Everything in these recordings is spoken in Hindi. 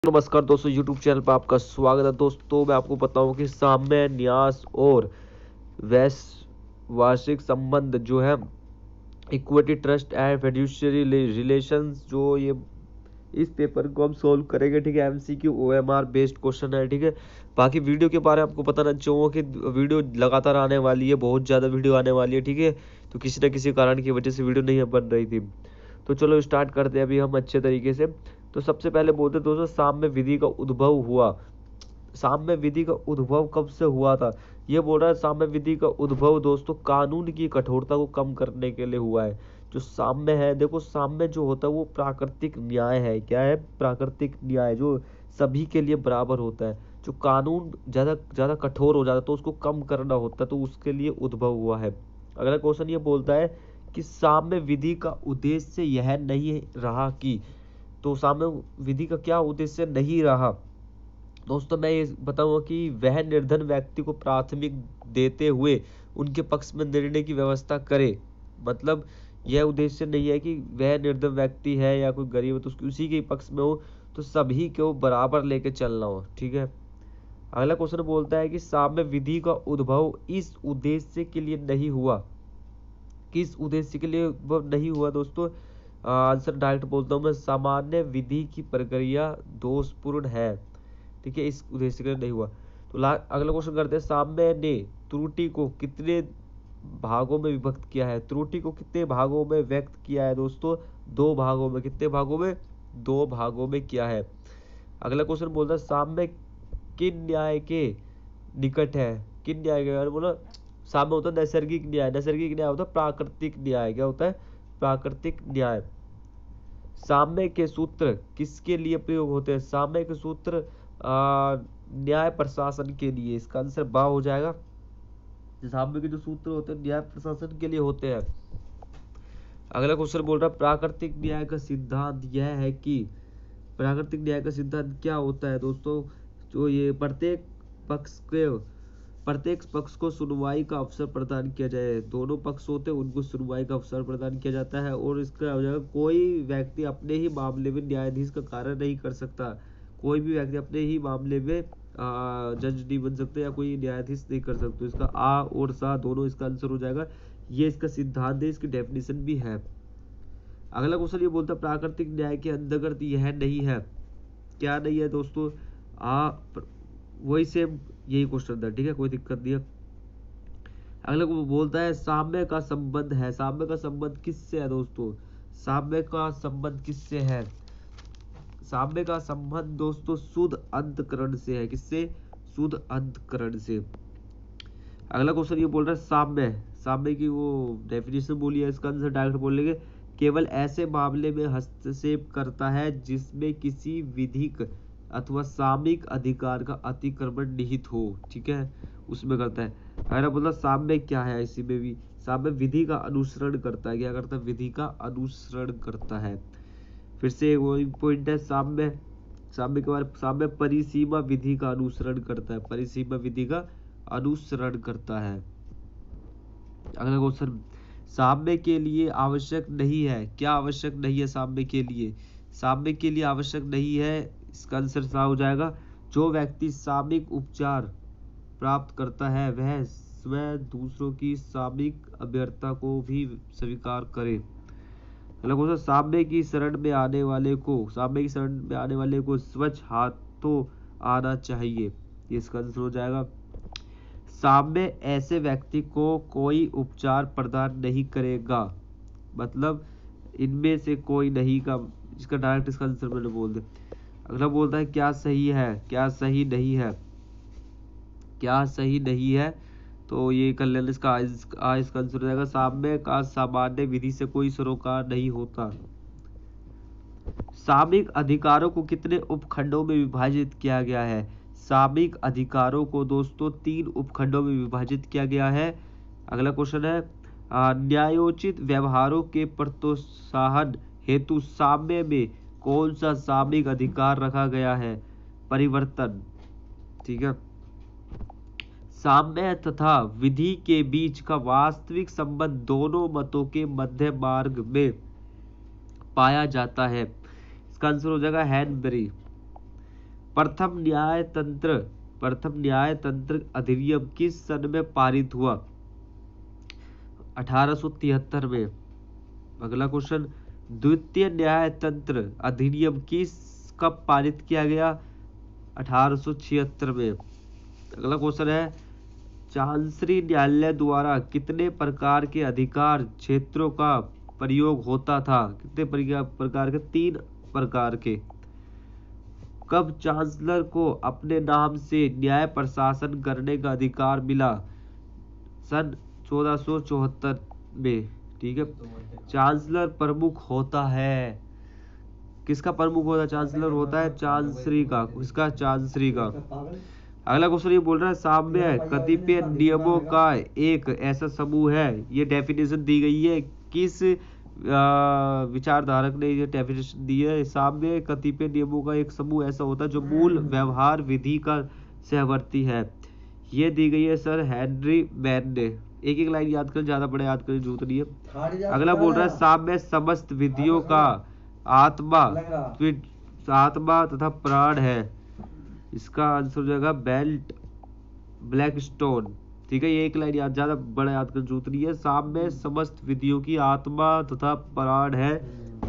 नमस्कार दोस्तों, YouTube चैनल पर आपका स्वागत है। दोस्तों मैं आपको बताऊं कि साम्य, न्यास और वैश्विक संबंध जो है equity trust and fiduciary relations, जो ये इस पेपर को हम सोल्व करेंगे। ठीक है, एमसीक्यू ओएमआर बेस्ड क्वेश्चन है। ठीक है, बाकी वीडियो के बारे में आपको बताना चाहूँगा कि वीडियो लगातार आने वाली है, बहुत ज़्यादा वीडियो आने वाली है। ठीक है, तो किसी न किसी कारण की वजह से वीडियो नहीं बन रही थी। तो चलो स्टार्ट करते हैं अभी हम अच्छे तरीके से। तो सबसे पहले बोलते हैं दोस्तों, साम्य विधि का उद्भव हुआ। साम्य विधि का उद्भव कब से हुआ था? ये बोल रहा है साम्य विधि का उद्भव दोस्तों कानून की कठोरता को कम करने के लिए हुआ है। जो साम्य है, देखो साम्य जो होता है वो प्राकृतिक न्याय है। क्या है? प्राकृतिक न्याय, जो सभी के लिए बराबर होता है। जो कानून ज्यादा ज्यादा कठोर हो जाता है तो उसको कम करना होता है, तो उसके लिए उद्भव हुआ है। अगला क्वेश्चन ये बोलता है कि साम्य विधि का उद्देश्य यह नहीं रहा कि, तो साम्य विधि का क्या उद्देश्य नहीं रहा दोस्तों? मैं ये बताऊंगा कि वह निर्धन व्यक्ति को प्राथमिक देते हुए उनके पक्ष में निर्णय की व्यवस्था करे। मतलब यह उद्देश्य नहीं है कि वह निर्धन व्यक्ति है या कोई गरीब है तो उसी के पक्ष में हो, तो सभी को बराबर लेके चलना हो। ठीक है, अगला क्वेश्चन बोलता है कि साम्य विधि का उद्भव इस उद्देश्य के लिए नहीं हुआ। किस उद्देश्य के लिए वह नहीं हुआ दोस्तों? आंसर डायरेक्ट बोलता हूँ मैं, सामान्य विधि की प्रक्रिया दोषपूर्ण है। ठीक है, इस उद्देश्य के लिए नहीं हुआ। तो अगला क्वेश्चन करते हैं, साम्य ने त्रुटि को कितने भागों में विभक्त किया है? त्रुटि को कितने भागों में व्यक्त किया है दोस्तों? दो भागों में। कितने भागों में? दो भागों में किया है। अगला क्वेश्चन बोलता है, साम्य किन न्याय के निकट है? किन न्याय के? बोला साम्य होता है नैसर्गिक न्याय। नैसर्गिक न्याय होता है प्राकृतिक न्याय। क्या होता है? प्राकृतिक न्याय। साम्य के सूत्र किसके लिए प्रयोग होते हैं? साम्य के सूत्र न्याय प्रशासन के लिए। इसका आंसर बा हो जाएगा। साम्य के जो सूत्र होते हैं न्याय प्रशासन के लिए होते हैं। अगला क्वेश्चन बोल रहा है, प्राकृतिक न्याय का सिद्धांत यह है कि, प्राकृतिक न्याय का सिद्धांत क्या होता है दोस्तों? जो ये प्रत्येक पक्ष को सुनवाई का अवसर प्रदान किया जाए। दोनों पक्ष होते हैं उनको सुनवाई का अवसर प्रदान किया जाता है, और इसका हो जाएगा कोई व्यक्ति अपने ही मामले में न्यायाधीश का कार्य नहीं कर सकता। कोई भी व्यक्ति अपने ही मामले में जज नहीं बन सकते या कोई न्यायाधीश नहीं कर सकते। इसका आ और सा दोनों इसका आंसर हो जाएगा। ये इसका सिद्धांत है, इसकी डेफिनेशन भी है। अगला क्वेश्चन ये बोलता है, प्राकृतिक न्याय के अंतर्गत यह नहीं है। क्या नहीं है दोस्तों? वही सेम यही क्वेश्चन था। ठीक है, कोई दिक्कत नहीं है। अगला को बोलता है, साम्य का संबंध है। साम्य का संबंध किससे है दोस्तों? साम्य का संबंध किससे है? साम्य का संबंध दोस्तों शुद्ध अंतकरण से है। किससे? शुद्ध अंतकरण से। अगला क्वेश्चन ये बोल रहा है, साम्य साम्य की वो डेफिनेशन बोली है, इसका आंसर डायरेक्ट बोलेंगे, केवल ऐसे मामले में हस्तक्षेप करता है जिसमें किसी विधिक अथवा सामयिक अधिकार का अतिक्रमण निहित हो। ठीक है, उसमें करता है। अगर बोला साम्य क्या है, इसी में भी साम्य विधि का अनुसरण करता है। क्या करता है? विधि का अनुसरण करता है। फिर से वही पॉइंट है, साम्य साम्य के बाद साम्य परिसीमा विधि का अनुसरण करता है। परिसीमा विधि का अनुसरण करता है। अगला क्वेश्चन, साम्य के लिए आवश्यक नहीं है। क्या आवश्यक नहीं है साम्य के लिए? साम्य के लिए आवश्यक नहीं है, इसका आंसर सा हो जाएगा, जो व्यक्ति सामयिक उपचार प्राप्त करता है वह स्वयं दूसरों की सामयिक अभ्यर्थता को भी स्वीकार करे। अगला क्वेश्चन, साम्य की शरण में आने वाले को स्वच्छ हाथों आना चाहिए। इसका आंसर हो जाएगा, साम्य ऐसे व्यक्ति को कोई उपचार प्रदान नहीं करेगा। मतलब इनमें से कोई नहीं का, इसका डायरेक्ट इसका आंसर मैंने बोल दिया। अगला बोलता है, क्या सही है, क्या सही नहीं है? क्या सही नहीं है, तो ये कर लेना। इसका आंसर हो जाएगा, साम्य का सामान्य विधि से कोई सरोकार नहीं होता। सामयिक अधिकारों को कितने उपखंडों में विभाजित किया गया है? सामयिक अधिकारों को दोस्तों 3 उपखंडों में विभाजित किया गया है। अगला क्वेश्चन है, न्यायोचित व्यवहारों के प्रोत्साहन हेतु साम्य में कौन सा सामयिक अधिकार रखा गया है? परिवर्तन। ठीक है, साम्य तथा विधि के बीच का वास्तविक संबंध दोनों मतों के मध्य मार्ग में पाया जाता है। इसका आंसर हो जाएगा हैनबरी। प्रथम न्याय तंत्र अधिनियम किस सन में पारित हुआ? 1873 में। अगला क्वेश्चन, द्वितीय न्याय तंत्र अधिनियम कब पारित किया गया? 1876 में। अगला क्वेश्चन है, चांसरी न्यायालय द्वारा कितने प्रकार के अधिकार क्षेत्रों का प्रयोग होता था? कितने प्रकार के? 3 प्रकार के। कब चांसलर को अपने नाम से न्याय प्रशासन करने का अधिकार मिला? सन 1474 में। ठीक है। चांसलर प्रमुख होता है, किसका प्रमुख होता है? चांसलर होता है चांसरी का। किसका? चांसरी का। अगला क्वेश्चन ये बोल रहा है, साम्य कतिपय नियमों का एक ऐसा समूह है। ये डेफिनेशन दी गई है, किस विचारधारक ने ये डेफिनेशन दी है? साम्य कतिपय नियमों का एक समूह ऐसा होता है जो मूल व्यवहार विधि का सहवर्ती है। ये दी गई है सर हेनरी मैन ने। एक एक लाइन याद कर, ज्यादा बड़े याद करने की जरूरत नहीं है। अगला बोल रहा है, साम्य समस्त विधियों का आत्मा तथा प्राण है। इसका आंसर हो जाएगा ब्लैकस्टोन। ठीक है, ये एक लाइन याद, ज्यादा बड़ा याद करने की जरूरत नहीं है। साम्य समस्त विधियों की आत्मा तथा प्राण है,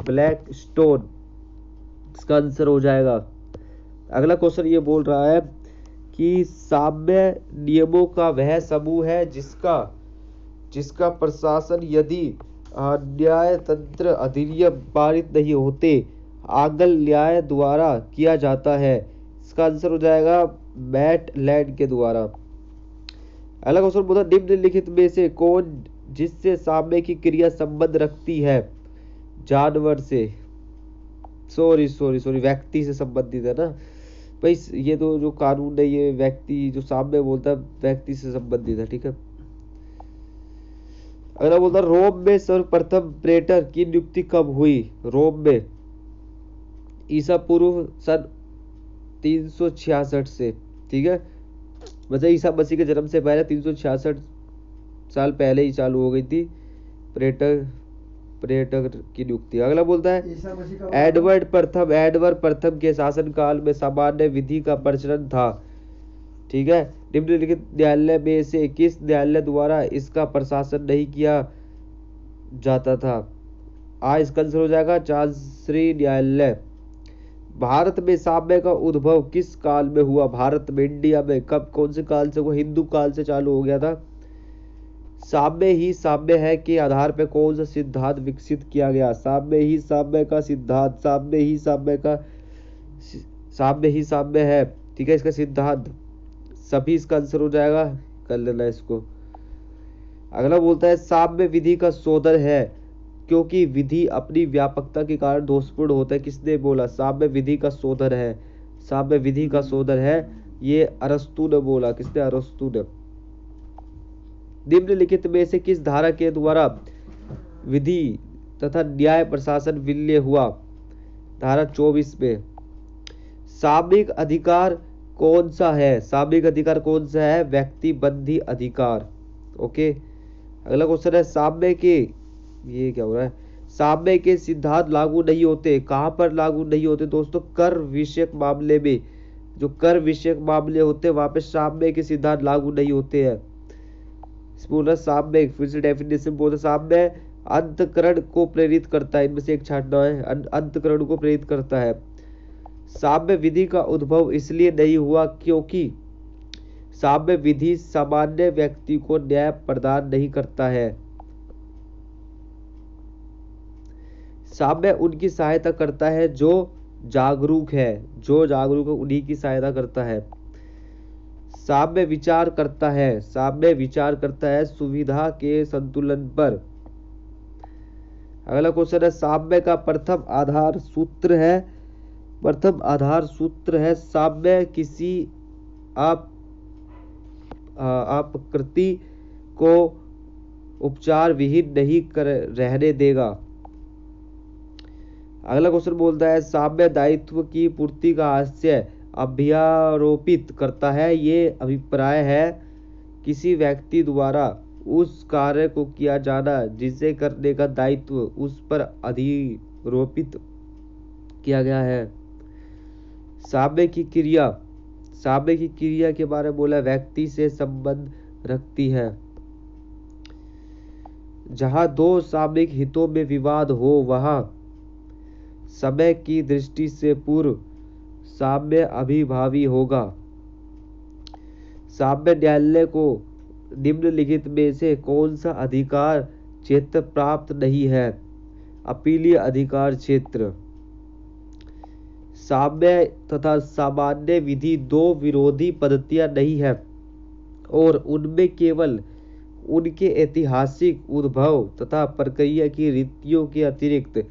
ब्लैकस्टोन। इसका आंसर हो जाएगा। अगला क्वेश्चन ये बोल रहा है कि साम्य नियमों का वह समूह है जिसका प्रशासन यदि न्याय तंत्र अधिनियम पारित नहीं होते आंग्ल न्याय द्वारा किया जाता है। इसका आंसर हो जाएगा मैटलैंड के द्वारा। अगला क्वेश्चन बोला, निम्नलिखित में से कौन जिससे साम्य की क्रिया संबंध रखती है? जानवर से, सॉरी व्यक्ति से संबंधित है ना भाई। ये तो जो कानून है, ये व्यक्ति जो साम्य बोलता है व्यक्ति से संबंधित है। ठीक है। अगला बोलता है, रोम में सर्वप्रथम प्रेटर की नियुक्ति कब हुई? रोम में ईसा पूर्व सन 366 से। ठीक है, मतलब ईसा मसीह के जन्म से पहले 366 साल पहले ही चालू हो गई थी प्रेटर की नियुक्ति। अगला बोलता है, एडवर्ड प्रथम के शासनकाल में सामान्य विधि का प्रचलन था। ठीक है। निम्नलिखित न्यायालय में से किस न्यायालय द्वारा इसका प्रशासन नहीं किया जाता था? इसका आंसर हो जाएगा चांसरी न्यायालय। भारत में साम्य का उद्भव किस काल में हुआ? भारत में, इंडिया में कब, कौन से काल से हुआ? हिंदू काल से चालू हो गया था। साम्य ही साम्य है के आधार पर कौन सा सिद्धांत विकसित किया गया? साम्य ही साम्य का सिद्धांत, साम्य ही साम्य है। ठीक है, इसका सिद्धांत सभी, इसका आंसर हो जाएगा, कर लेना इसको। अगला बोलता है, साम्य विधि का शोधन है क्योंकि विधि अपनी व्यापकता के कारण दोषपूर्ण होता है। किसने बोला? साम्य विधि का शोधन है, साम्य विधि का शोधन है, ये अरस्तु ने बोला। किसने? अरस्तु ने। निम्नलिखित में से किस धारा के द्वारा विधि तथा न्याय प्रशासन विलय हुआ? धारा 24 में। सामयिक अधिकार कौन सा है? सामयिक अधिकार कौन सा है? व्यक्ति बंधी अधिकार। ओके। अगला क्वेश्चन है, साम्य के, ये क्या हो रहा है? साम्य के सिद्धांत लागू नहीं होते। कहां पर लागू नहीं होते दोस्तों? कर विषयक मामले में। जो कर विषयक मामले होते हैं वहां पे साम्य के सिद्धांत लागू नहीं होते हैं। बोला साम्य, फिर से डेफिनेशन बोला, साम्य अंतःकरण को प्रेरित करता है। इनमें से एक छांटना है, अंतःकरण को प्रेरित करता है। साम्य विधि का उद्भव इसलिए नहीं हुआ क्योंकि साम्य विधि सामान्य व्यक्ति को न्याय प्रदान नहीं करता है। साम्य उनकी सहायता करता है जो जागरूक है, उन्हीं की सहायता करता है। साम्य विचार करता है सुविधा के संतुलन पर। अगला क्वेश्चन है, साम्य का प्रथम आधार सूत्र है साम्य किसी अपकृति को उपचार विहीन नहीं रहने देगा। अगला क्वेश्चन बोलता है, साम्य दायित्व की पूर्ति का आशय अभ्यारोपित करता है। ये अभिप्राय है किसी व्यक्ति द्वारा उस कार्य को किया जाना जिसे करने का दायित्व उस पर अधिरोपित किया गया है। साम्य की क्रिया, साम्य की क्रिया के बारे में बोला व्यक्ति से संबंध रखती है। जहां दो सामयिक हितों में विवाद हो वहां समय की दृष्टि से पूर्व साम्य अभिभावी होगा। साम्य न्यायालय को निम्नलिखित में से कौन सा अधिकार क्षेत्र प्राप्त नहीं है? अपीलीय अधिकार क्षेत्र। साम्य तथा सामान्य विधि दो विरोधी पद्धतियां नहीं है और उनमें केवल उनके ऐतिहासिक उद्भव तथा प्रक्रिया की रीतियों के अतिरिक्त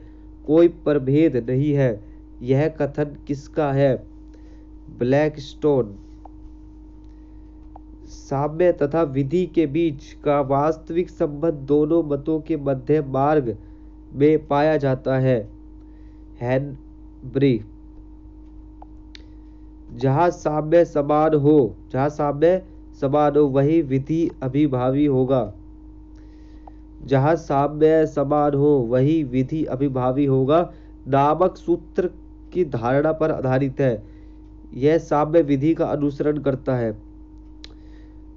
कोई प्रभेद नहीं है। यह कथन किसका है? ब्लैकस्टोन। साम्य तथा विधि के बीच का वास्तविक संबंध दोनों मतों के मध्य मार्ग में पाया जाता है। हेनरी। जहां साम्य समान हो वही विधि अभिभावी होगा। जहां साम्य समान हो वही विधि अभिभावी होगा नामक सूत्र की धारणा पर आधारित है। यह साम्य विधि का अनुसरण करता है।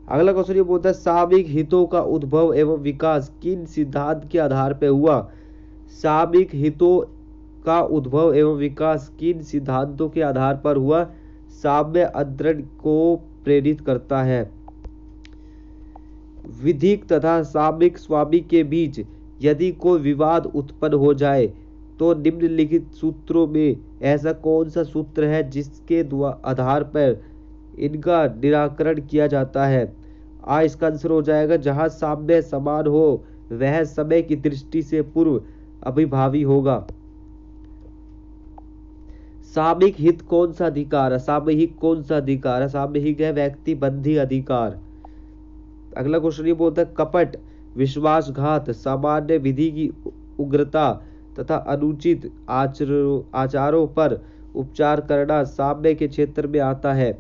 अगला क्वेश्चन ये बोलता है सामयिक हितों का उद्भव एवं विकास किन सिद्धांत के आधार पर हुआ? सामयिक हितों का उद्भव एवं विकास किन सिद्धांतों के आधार पर हुआ? साम्य अंतरण को प्रेरित करता है। विधिक तथा सामयिक स्वामी के बीच यदि कोई विवाद उत्पन्न हो जाए तो निम्नलिखित सूत्रों में ऐसा कौन सा सूत्र है जिसके आधार पर इनका निराकरण किया जाता है? इसका आंसर हो जाएगा जहां साम्य समान हो वह समय की दृष्टि से पूर्व अभिभावी होगा। सामयिक हित कौन सा अधिकार है? सामयिक कौन सा अधिकार है? सामयिक है व्यक्ति बंधी अधिकार। अगला क्वेश्चन ये बोलता है कपट, विश्वासघात, सामान्य विधि की उग्रता तथा अनुचित आचारों पर उपचार करना साम्य के क्षेत्र में आता है।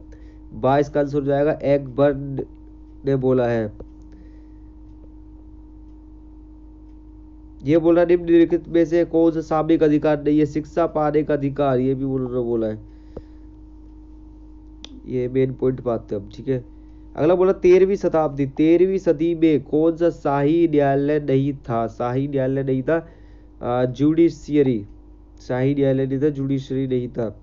22 का आंसर हो जाएगा एकबर्न ने बोला है। ये बोला निम्नलिखित में से कौन सा सामयिक अधिकार नहीं है? शिक्षा पाने का अधिकार, ये भी उन्होंने बोला है। ये मेन पॉइंट बात है अब, ठीक है। अगला बोला 13वीं सदी में कौन सा शाही न्यायालय नहीं था? शाही न्यायालय नहीं था जुडिशियरी, शाही न्यायालय नहीं था, जुडिशियरी नहीं था।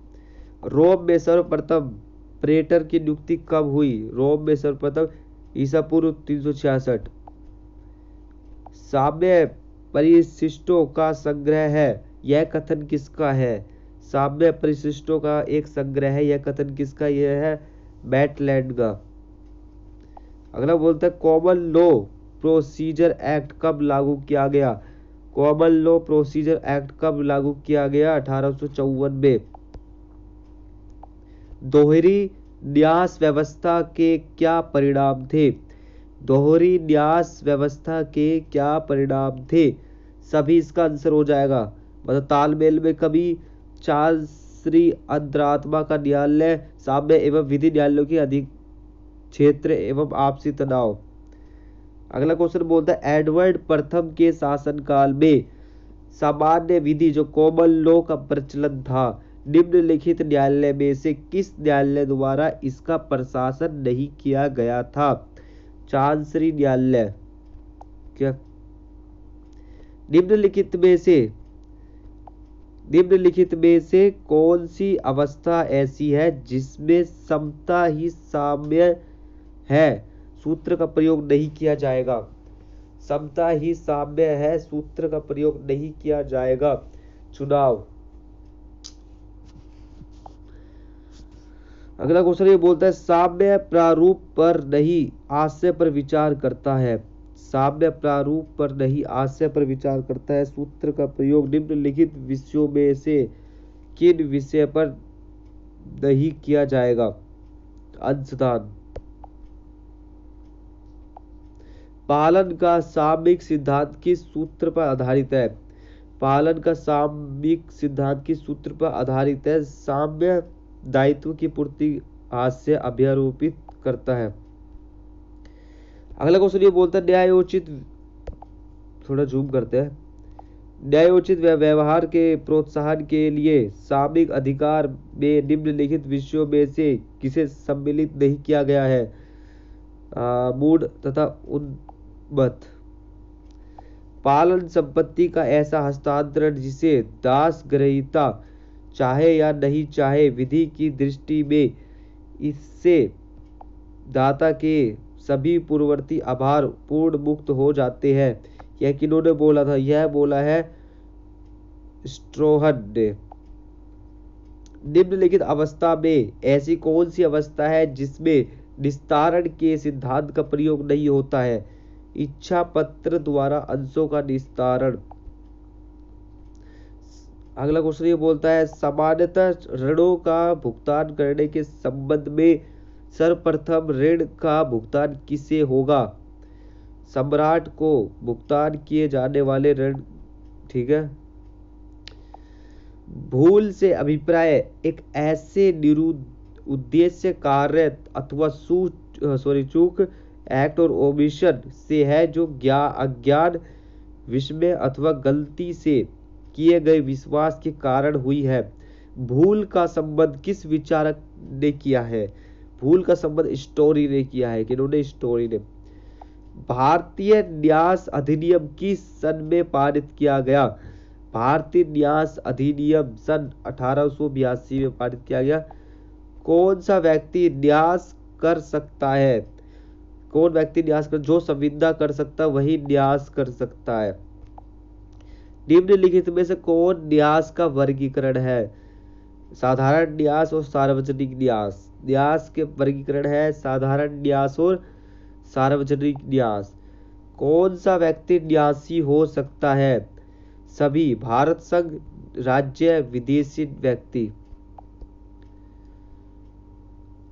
रोम में सर्वप्रथम प्रेटर की नियुक्ति कब हुई? रोम में सर्वप्रथम ईसा पूर्व 366। साम्य परिशिष्टों का संग्रह है, यह कथन किसका है? साम्य परिशिष्टों का एक संग्रह है, यह कथन किसका? यह है मैटलैंड का। अगला बोलता है कॉमन लॉ प्रोसीजर एक्ट कब लागू किया गया? कॉमन लॉ प्रोसीजर एक्ट कब लागू किया गया? 1854 में। दोहरी न्यास व्यवस्था के क्या परिणाम थे? दोहरी न्यास व्यवस्था के क्या परिणाम थे? सभी इसका आंसर हो जाएगा। मतलब तालमेल में कभी चांसरी अंतरात्मा का न्यायालय साम्य एवं विधि न्यायालयों की अधिक क्षेत्र एवं आपसी तनाव। अगला क्वेश्चन बोलता है एडवर्ड प्रथम के शासनकाल में सामान्य विधि जो कॉमन लॉ का प्रचलन था निम्नलिखित न्यायालय में से किस न्यायालय द्वारा इसका प्रशासन नहीं किया गया था? चांसरी न्यायालय। क्या निम्नलिखित में से कौन सी अवस्था ऐसी है जिसमें समता ही साम्य है, सूत्र का प्रयोग नहीं किया जाएगा? समता ही साम्य है, सूत्र का प्रयोग नहीं किया जाएगा। चुनाव। अगला क्वेश्चन ये बोलता है साम्य प्रारूप पर नहीं आशय पर विचार करता है। साम्य प्रारूप पर नहीं आशय पर विचार करता है, सूत्र का प्रयोग निम्नलिखित विषयों में से किन विषय पर नहीं किया जाएगा? अंशदान। पालन का सामयिक सिद्धांत किस सूत्र पर आधारित है? पालन का सामयिक सिद्धांत किस सूत्र पर आधारित है? साम्य दायित्व की पूर्ति हास्य अभ्यारोपित करता है। अगला क्वेश्चन ये बोलता है न्यायोचित, थोड़ा जूम करते हैं, न्यायोचित व्यवहार के प्रोत्साहन के लिए सामयिक अधिकार में निम्नलिखित विषयों में से किसे सम्मिलित नहीं किया गया है? मूड तथा उन्मत्त। पालन संपत्ति का ऐसा हस्तांतरण जिसे दास ग्रहीता चाहे या नहीं चाहे, विधि की दृष्टि में इससे दाता के सभी पूर्ववर्ती आभार पूर्ण मुक्त हो जाते हैं। यह किन्होंने बोला था? यह बोला है स्ट्रोहन ने। निम्नलिखित अवस्था में ऐसी कौन सी अवस्था है जिसमें निस्तारण के सिद्धांत का प्रयोग नहीं होता है? इच्छा पत्र द्वारा अंशों का निस्तारण। अगला क्वेश्चन ये बोलता है सामान्यतः ऋणों का भुगतान करने के संबंध में सर्वप्रथम ऋण का भुगतान किसे होगा? सम्राट को भुगतान किए जाने वाले ऋण। ठीक है। भूल से अभिप्राय एक ऐसे उद्देश्य कार्य अथवा चूक एक्ट और ओमिशन से है जो अज्ञान विस्मय अथवा गलती से किए गए विश्वास के कारण हुई है। भूल का संबंध किस विचारक ने किया है? भूल का संबंध स्टोरी ने किया है। किन्होंने? स्टोरी ने। भारतीय न्यास अधिनियम किस सन में पारित किया गया? भारतीय न्यास अधिनियम सन 1882 में पारित किया गया। कौन सा व्यक्ति न्यास कर सकता है? कौन व्यक्ति न्यास कर? जो संविदा कर सकता है वही न्यास कर सकता है। निम्नलिखित में से कौन न्यास का वर्गीकरण है? साधारण न्यास और सार्वजनिक न्यास। न्यास के वर्गीकरण है साधारण न्यास और सार्वजनिक न्यास। कौन सा व्यक्ति न्यासी हो सकता है? सभी भारत संघ राज्य विदेशी व्यक्ति।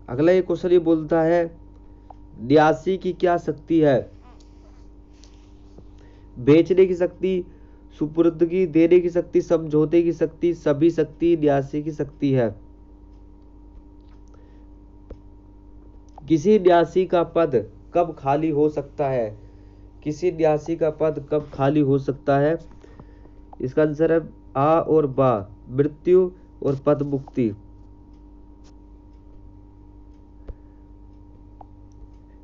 अगला ये क्वेश्चन ये बोलता है न्यासी की क्या शक्ति है? बेचने की शक्ति, सुपुर्दगी देने की शक्ति, समझौते की शक्ति, सभी शक्ति न्यासी की शक्ति है। किसी न्यासी का पद कब खाली हो सकता है? किसी न्यासी का पद कब खाली हो सकता है? इसका आंसर है आ और बा, मृत्यु और पद मुक्ति।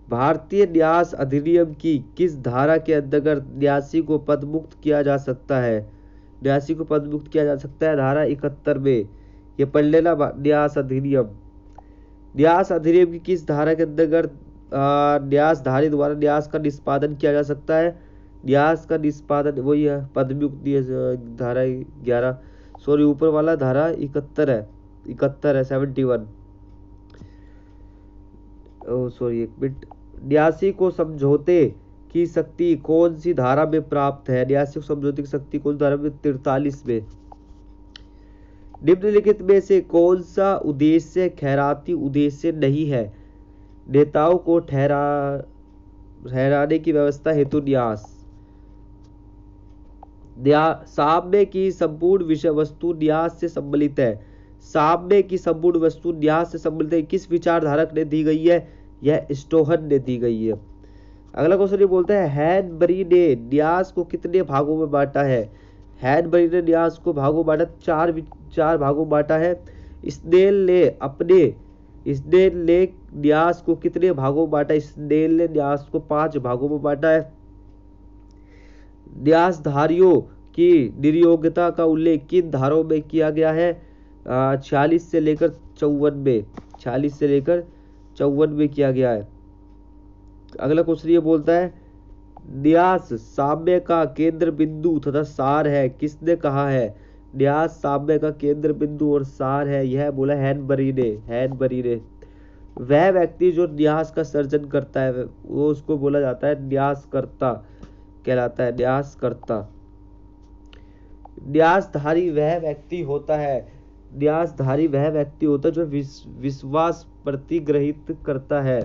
भारतीय न्यास अधिनियम की किस धारा के अंतर्गत न्यासी को पद मुक्त किया जा सकता है? न्यासी को पद मुक्त किया जा सकता है धारा 71 में। ये पढ़ लेना न्यास अधिनियम। न्यास अधिनियम की किस धारा के अंतर्गत न्यासधारी द्वारा न्यास का निष्पादन किया जा सकता है? न्यास का निष्पादन वही है पद मुक्त धारा 11, सॉरी ऊपर वाला धारा 71 है, 71 सॉरी एक मिनट। न्यासी को समझौते की शक्ति कौन सी धारा में प्राप्त है? न्यासी को समझौते की शक्ति कौन सी धारा में? 43 में। निम्नलिखित में से कौन सा उद्देश्य खैराती उद्देश्य नहीं है? नेताओं को ठहराने की व्यवस्था हेतु न्यास। साम्य की संपूर्ण विषय वस्तु न्यास से सम्मिलित है। साम्य की संपूर्ण वस्तु न्यास से सम्मिलित है। किस विचारधारक ने दी गई है? यह स्टोहन ने दी गई है। अगला क्वेश्चन ये बोलता है हैनबरी ने न्यास को कितने भागों में बांटा है? हैनबरी ने न्यास को भागों बांटा, चार भागों बांटा है। स्नेल ने न्यास को कितने भागों बांटा? स्नेल ने न्यास को 5 भागों में बांटा है। न्यासधारियों की नियोग्यता का उल्लेख किन धाराओं में किया गया है? 46 से लेकर 54 में। 46 से लेकर 54 में किया गया है। अगला क्वेश्चन ये बोलता है न्यास साम्य का केंद्र बिंदु तथा सार है। किसने कहा है? न्यास साम्य का केंद्र बिंदु और सार है, यह बोला हैनबरी ने। वह व्यक्ति जो न्यास का सर्जन करता है वो उसको बोला जाता है न्यासकर्ता कहलाता है। न्यासकर्ता। न्यासधारी वह व्यक्ति होता है जो विश्वास प्रतिग्रहित करता है।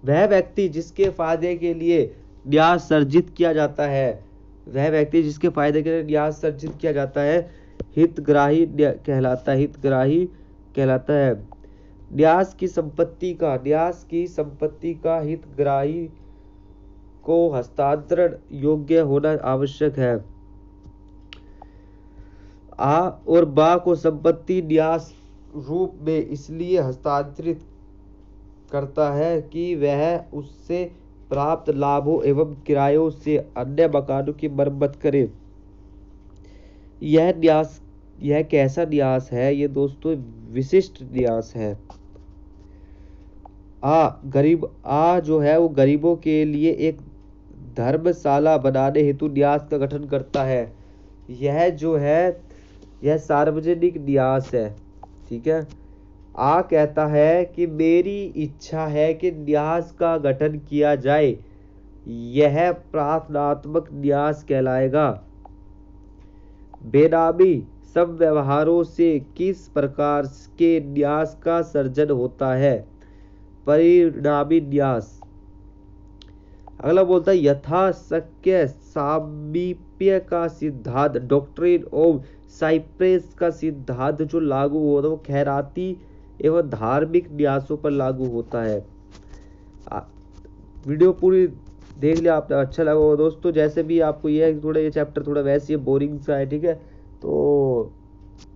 वह व्यक्ति जिसके फायदे के लिए न्यास सर्जित किया जाता है हितग्राही कहलाता है। न्यास की संपत्ति का हितग्राही को हस्तांतरण योग्य होना आवश्यक है। आ और बा को संपत्ति न्यास रूप में इसलिए हस्तांतरित करता है कि वह उससे प्राप्त लाभों एवं किरायों से अन्य मकानों की मरम्मत करे। यह कैसा न्यास है? ये दोस्तों विशिष्ट न्यास है। आ जो है वो गरीबों के लिए एक धर्मशाला बनाने हेतु न्यास का गठन करता है। यह जो है यह सार्वजनिक न्यास है। ठीक है। आ कहता है कि मेरी इच्छा है कि न्यास का गठन किया जाए। यह प्रार्थनात्मक न्यास कहलाएगा। बेनामी समव्यवहारों से किस प्रकार के न्यास का सर्जन होता है? परिणामी न्यास। अगला बोलता है यथाशक्य सामीप्य का सिद्धांत, डॉक्ट्रिन ऑफ साइप्रेस का सिद्धांत जो लागू होता है वो खैराती एवं धार्मिक न्यासों पर लागू होता है। वीडियो पूरी देख लिया आपने, अच्छा लगा हो दोस्तों। जैसे भी आपको ये चैप्टर थोड़ा वैसे ही बोरिंग सा है, ठीक है, तो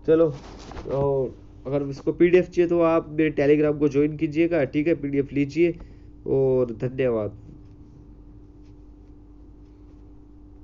चलो, तो अगर इसको पीडीएफ चाहिए तो आप मेरे टेलीग्राम को ज्वाइन कीजिएगा, ठीक है, पीडीएफ लीजिए और धन्यवाद।